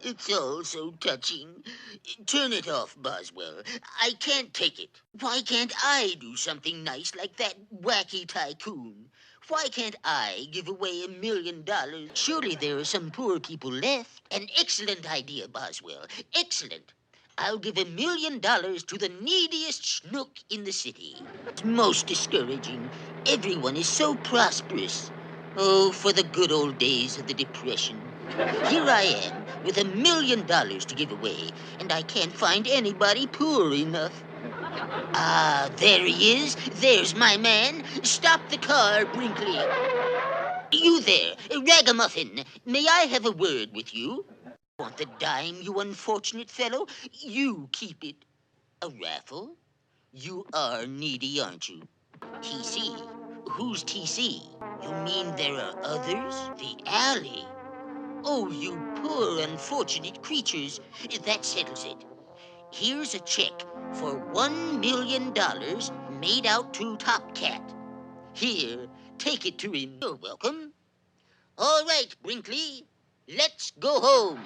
It's all so touching. Turn it off, Boswell. I can't take it. Why can't I do something nice like that wacky tycoon? Why can't I give away $1 million? Surely there are some poor people left. An excellent idea, Boswell. Excellent. I'll give $1 million to the neediest schnook in the city. It's most discouraging. Everyone is so prosperous. Oh, for the good old days of the Depression. Here I am with $1 million to give away, and I can't find anybody poor enough. Ah, there he is. There's my man. Stop the car, Brinkley. You there, Ragamuffin. May I have a word with you? Want the dime, you unfortunate fellow? You keep it. A raffle? You are needy, aren't you? TC? Who's TC? You mean there are others? The alley? Oh, you poor unfortunate creatures. That settles it. Here's a check for $1 million made out to Top Cat. Here, take it to him. You're welcome. All right, Brinkley. Let's go home.